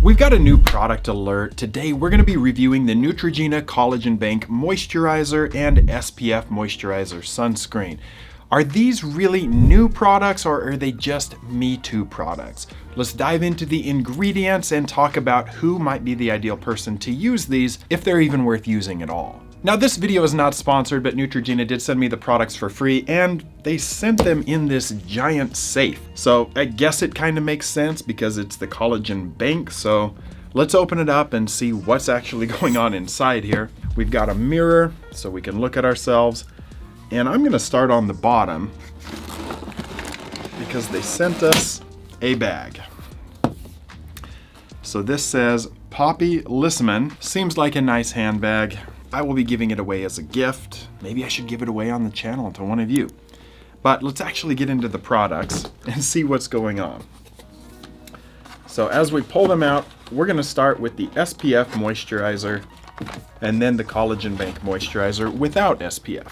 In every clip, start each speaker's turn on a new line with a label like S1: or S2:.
S1: We've got a new product alert. Today we're going to be reviewing the Neutrogena Collagen Bank Moisturizer and SPF Moisturizer Sunscreen. Are these really new products or are they just Me Too products? Let's dive into the ingredients and talk about who might be the ideal person to use these, if they're even worth using at all. Now this video is not sponsored, but Neutrogena did send me the products for free and they sent them in this giant safe. So I guess it kind of makes sense because it's the collagen bank. So let's open it up and see what's actually going on inside here. We've got a mirror so we can look at ourselves. And I'm gonna start on the bottom because they sent us a bag. So this says Poppy Lissaman. Seems like a nice handbag. I will be giving it away as a gift. Maybe I should give it away on the channel to one of you. But let's actually get into the products and see what's going on. So as we pull them out, we're gonna start with the SPF Moisturizer and then the Collagen Bank Moisturizer without SPF.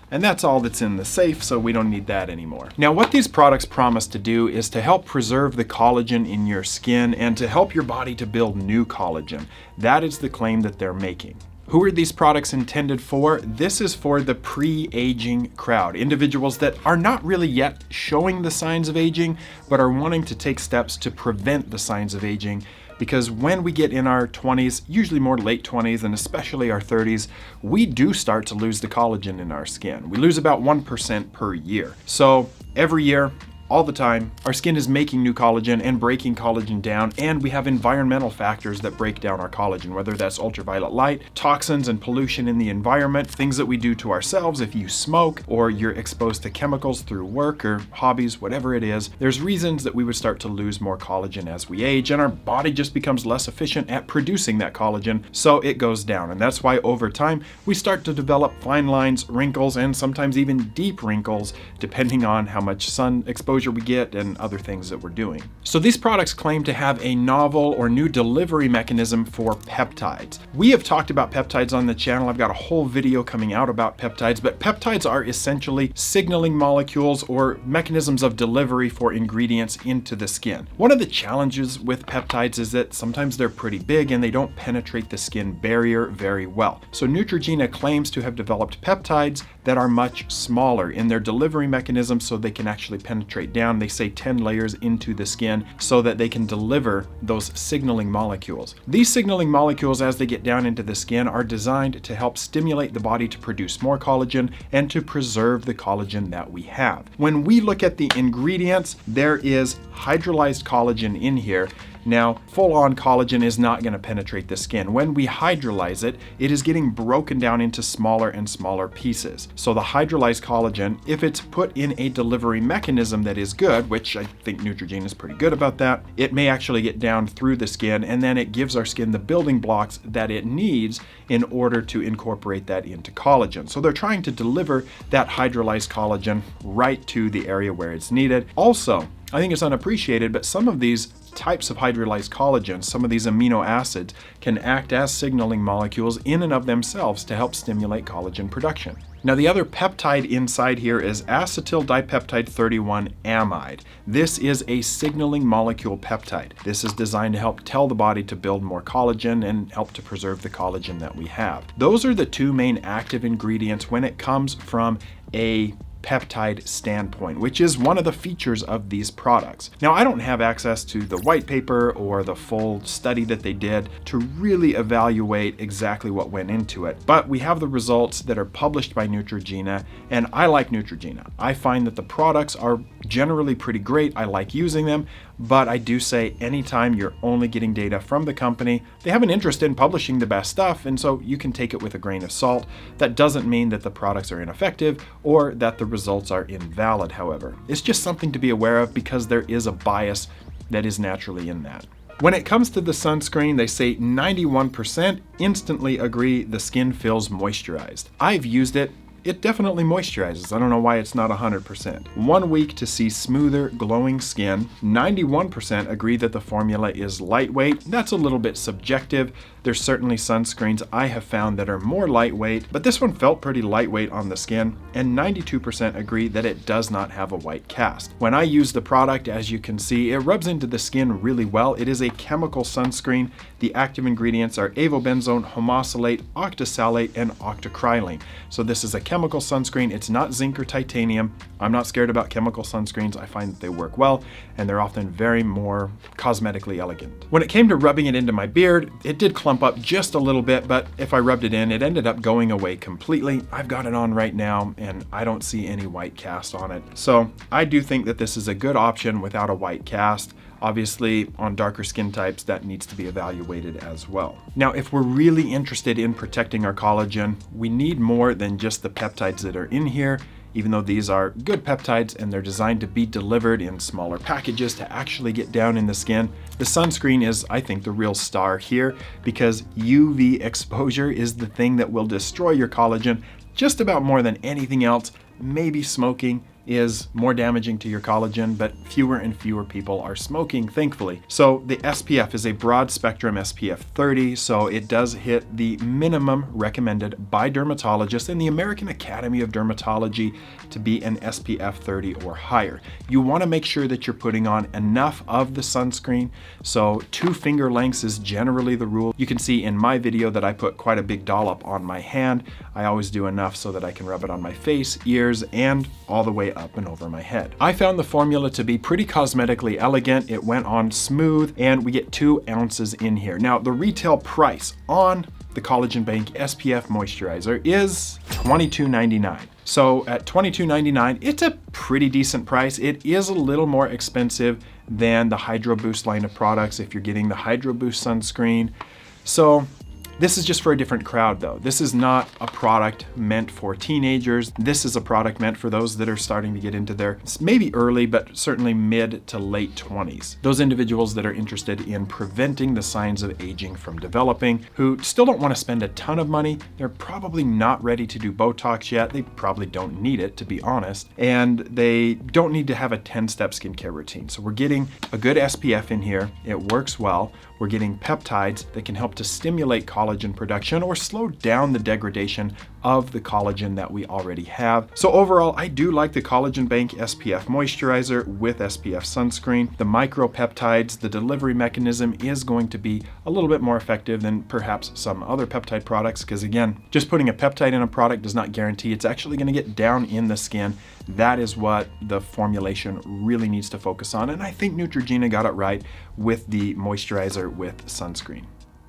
S1: And that's all that's in the safe, so we don't need that anymore. Now, what these products promise to do is to help preserve the collagen in your skin and to help your body to build new collagen. That is the claim that they're making. Who are these products intended for? This is for the pre-aging crowd, individuals that are not really yet showing the signs of aging, but are wanting to take steps to prevent the signs of aging. Because when we get in our 20s, usually more late 20s and especially our 30s, we do start to lose the collagen in our skin. We lose about 1% per year. So every year, all the time, our skin is making new collagen and breaking collagen down, and we have environmental factors that break down our collagen, whether that's ultraviolet light, toxins and pollution in the environment, things that we do to ourselves if you smoke or you're exposed to chemicals through work or hobbies, whatever it is. There's reasons that we would start to lose more collagen as we age, and our body just becomes less efficient at producing that collagen, so it goes down. And that's why over time, we start to develop fine lines, wrinkles, and sometimes even deep wrinkles, depending on how much sun exposure we get and other things that we're doing. So these products claim to have a novel or new delivery mechanism for peptides. We have talked about peptides on the channel. I've got a whole video coming out about peptides, but peptides are essentially signaling molecules or mechanisms of delivery for ingredients into the skin. One of the challenges with peptides is that sometimes they're pretty big and they don't penetrate the skin barrier very well. So Neutrogena claims to have developed peptides that are much smaller in their delivery mechanism so they can actually penetrate down. They say 10 layers into the skin so that they can deliver those signaling molecules. These signaling molecules, as they get down into the skin, are designed to help stimulate the body to produce more collagen and to preserve the collagen that we have. When we look at the ingredients, there is hydrolyzed collagen in here. Now, full-on collagen is not going to penetrate the skin. When we hydrolyze it, it is getting broken down into smaller and smaller pieces. So the hydrolyzed collagen, if it's put in a delivery mechanism that is good, which I think Neutrogena is pretty good about that, it may actually get down through the skin, and then it gives our skin the building blocks that it needs in order to incorporate that into collagen. So they're trying to deliver that hydrolyzed collagen right to the area where it's needed. Also, I think it's unappreciated, but some of these types of hydrolyzed collagen, some of these amino acids, can act as signaling molecules in and of themselves to help stimulate collagen production. Now, the other peptide inside here is acetyl dipeptide 31 amide. This is a signaling molecule peptide. This is designed to help tell the body to build more collagen and help to preserve the collagen that we have. Those are the two main active ingredients when it comes from a peptide standpoint, which is one of the features of these products. Now, I don't have access to the white paper or the full study that they did to really evaluate exactly what went into it, but we have the results that are published by Neutrogena, and I like Neutrogena. I find that the products are generally pretty great. I like using them, but I do say anytime you're only getting data from the company, they have an interest in publishing the best stuff, and so you can take it with a grain of salt. That doesn't mean that the products are ineffective or that the results are invalid, however. It's just something to be aware of because there is a bias that is naturally in that. When it comes to the sunscreen, they say 91% instantly agree the skin feels moisturized. I've used it. it definitely moisturizes. I don't know why it's not 100%. 1 week to see smoother, glowing skin. 91% agree that the formula is lightweight. That's a little bit subjective. There's certainly sunscreens I have found that are more lightweight, but this one felt pretty lightweight on the skin, and 92% agree that it does not have a white cast. When I use the product, as you can see, it rubs into the skin really well. It is a chemical sunscreen. The active ingredients are avobenzone, homosalate, octisalate, and octocrylene. So this is a chemical sunscreen. It's not zinc or titanium. I'm not scared about chemical sunscreens. I find that they work well, and they're often very more cosmetically elegant. When it came to rubbing it into my beard, it did clump up just a little bit, but if I rubbed it in, it ended up going away completely. I've got it on right now, and I don't see any white cast on it. So I do think that this is a good option without a white cast. Obviously, on darker skin types, that needs to be evaluated as well. Now, if we're really interested in protecting our collagen, we need more than just the peptides that are in here. Even though these are good peptides and they're designed to be delivered in smaller packages to actually get down in the skin, the sunscreen is, I think, the real star here, because UV exposure is the thing that will destroy your collagen just about more than anything else. Maybe smoking is more damaging to your collagen, but fewer and fewer people are smoking, thankfully. So the SPF is a broad spectrum SPF 30, so it does hit the minimum recommended by dermatologists and the American Academy of Dermatology to be an SPF 30 or higher. You want to make sure that you're putting on enough of the sunscreen, so 2 finger lengths is generally the rule. You can see in my video that I put quite a big dollop on my hand. I always do enough so that I can rub it on my face, ears, and all the way up and over my head. I found the formula to be pretty cosmetically elegant. It went on smooth, and we get 2 ounces in here. Now, the retail price on the Collagen Bank SPF Moisturizer is $22.99. So at $22.99, it's a pretty decent price. It is a little more expensive than the Hydro Boost line of products if you're getting the Hydro Boost sunscreen. So this is just for a different crowd though. This is not a product meant for teenagers. This is a product meant for those that are starting to get into their maybe early, but certainly mid to late 20s. Those individuals that are interested in preventing the signs of aging from developing, who still don't want to spend a ton of money. They're probably not ready to do Botox yet. They probably don't need it, to be honest. And they don't need to have a 10-step skincare routine. So we're getting a good SPF in here. It works well. We're getting peptides that can help to stimulate collagen production or slow down the degradation of the collagen that we already have. So overall, I do like the Collagen Bank SPF Moisturizer with SPF sunscreen. The micropeptides, the delivery mechanism is going to be a little bit more effective than perhaps some other peptide products, because again, just putting a peptide in a product does not guarantee it's actually going to get down in the skin. That is what the formulation really needs to focus on, and I think Neutrogena got it right with the moisturizer with sunscreen.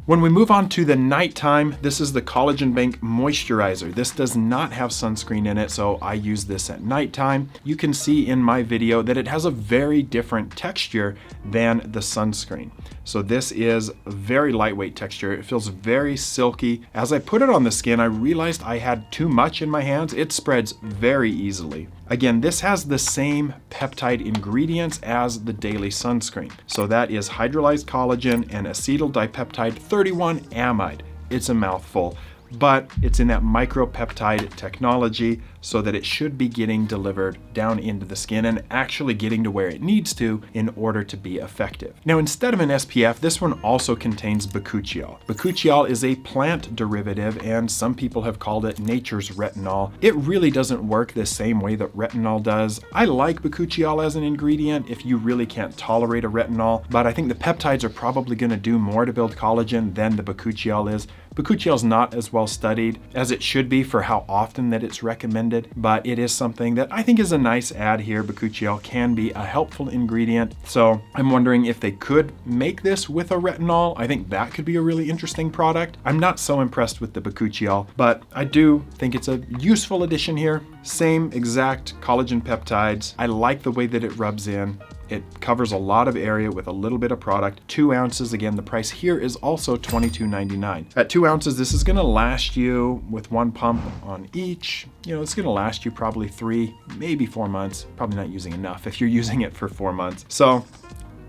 S1: When we move on to the nighttime, this is the Collagen Bank Moisturizer. This does not have sunscreen in it, so I use this at nighttime. You can see in my video that it has a very different texture than the sunscreen. So this is a very lightweight texture. It feels very silky. As I put it on the skin, I realized I had too much in my hands. It spreads very easily. Again, this has the same peptide ingredients as the daily sunscreen. So that is hydrolyzed collagen and acetyl dipeptide 31 amide. It's a mouthful, but it's in that micropeptide technology so that it should be getting delivered down into the skin and actually getting to where it needs to in order to be effective. Now, instead of an SPF, this one also contains bakuchiol. Bakuchiol is a plant derivative, and some people have called it nature's retinol. It really doesn't work the same way that retinol does. I like bakuchiol as an ingredient if you really can't tolerate a retinol, but I think the peptides are probably going to do more to build collagen than the bakuchiol is. Bakuchiol is not as well studied as it should be for how often that it's recommended, but it is something that I think is a nice add here. Bakuchiol can be a helpful ingredient. So I'm wondering if they could make this with a retinol. I think that could be a really interesting product. I'm not so impressed with the bakuchiol, but I do think it's a useful addition here. Same exact collagen peptides. I like the way that it rubs in. It covers a lot of area with a little bit of product. 2 ounces, again, the price here is also $22.99. At 2 ounces, this is gonna last you with 1 pump on each. You know, it's gonna last you probably 3, maybe 4 months. Probably not using enough if you're using it for 4 months. So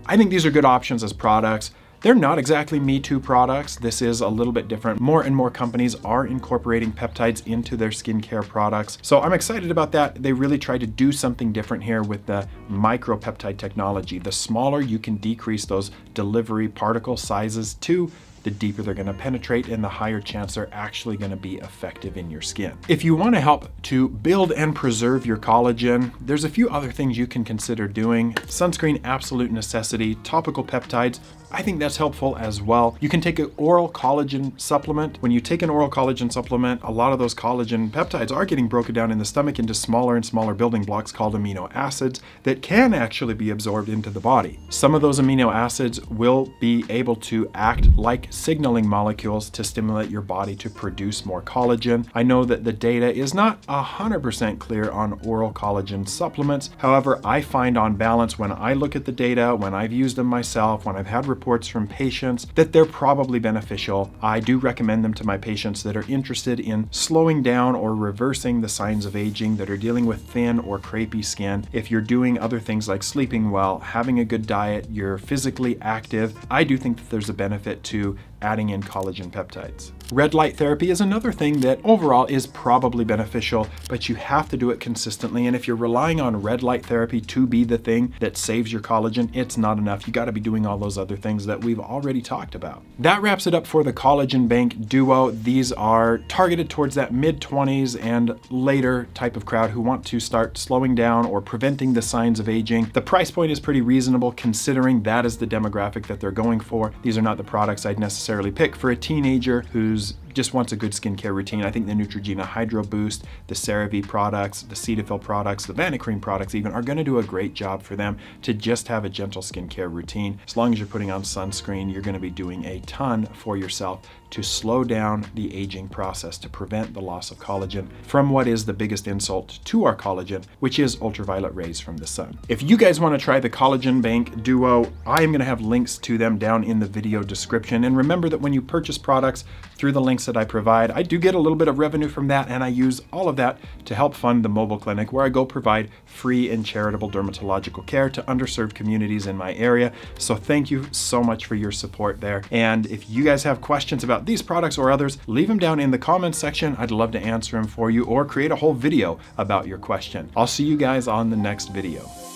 S1: I think these are good options as products. They're not exactly Me Too products. This is a little bit different. More and more companies are incorporating peptides into their skincare products. So I'm excited about that. They really tried to do something different here with the micropeptide technology. The smaller you can decrease those delivery particle sizes to, the deeper they're going to penetrate and the higher chance they're actually going to be effective in your skin. If you want to help to build and preserve your collagen, there's a few other things you can consider doing. Sunscreen, absolute necessity. Topical peptides, I think that's helpful as well. You can take an oral collagen supplement. When you take an oral collagen supplement, a lot of those collagen peptides are getting broken down in the stomach into smaller and smaller building blocks called amino acids that can actually be absorbed into the body. Some of those amino acids will be able to act like signaling molecules to stimulate your body to produce more collagen. I know that the data is not 100% clear on oral collagen supplements. However, I find on balance when I look at the data, when I've used them myself, when I've had reports from patients, that they're probably beneficial. I do recommend them to my patients that are interested in slowing down or reversing the signs of aging, that are dealing with thin or crepey skin. If you're doing other things like sleeping well, having a good diet, you're physically active, I do think that there's a benefit to adding in collagen peptides. Red light therapy is another thing that overall is probably beneficial, but you have to do it consistently. And if you're relying on red light therapy to be the thing that saves your collagen, it's not enough. You got to be doing all those other things that we've already talked about. That wraps it up for the Collagen Bank Duo. These are targeted towards that mid-20s and later type of crowd who want to start slowing down or preventing the signs of aging. The price point is pretty reasonable considering that is the demographic that they're going for. These are not the products I'd necessarily pick for a teenager who's just wants a good skincare routine. I think the Neutrogena Hydro Boost, the CeraVe products, the Cetaphil products, the Vanicream products even are going to do a great job for them to just have a gentle skincare routine. As long as you're putting on sunscreen, you're going to be doing a ton for yourself to slow down the aging process, to prevent the loss of collagen from what is the biggest insult to our collagen, which is ultraviolet rays from the sun. If you guys want to try the Collagen Bank Duo, I am going to have links to them down in the video description. And remember that when you purchase products through the links that I provide, I do get a little bit of revenue from that, and I use all of that to help fund the mobile clinic where I go provide free and charitable dermatological care to underserved communities in my area. So thank you so much for your support there. And if you guys have questions about these products or others, leave them down in the comments section. I'd love to answer them for you or create a whole video about your question. I'll see you guys on the next video.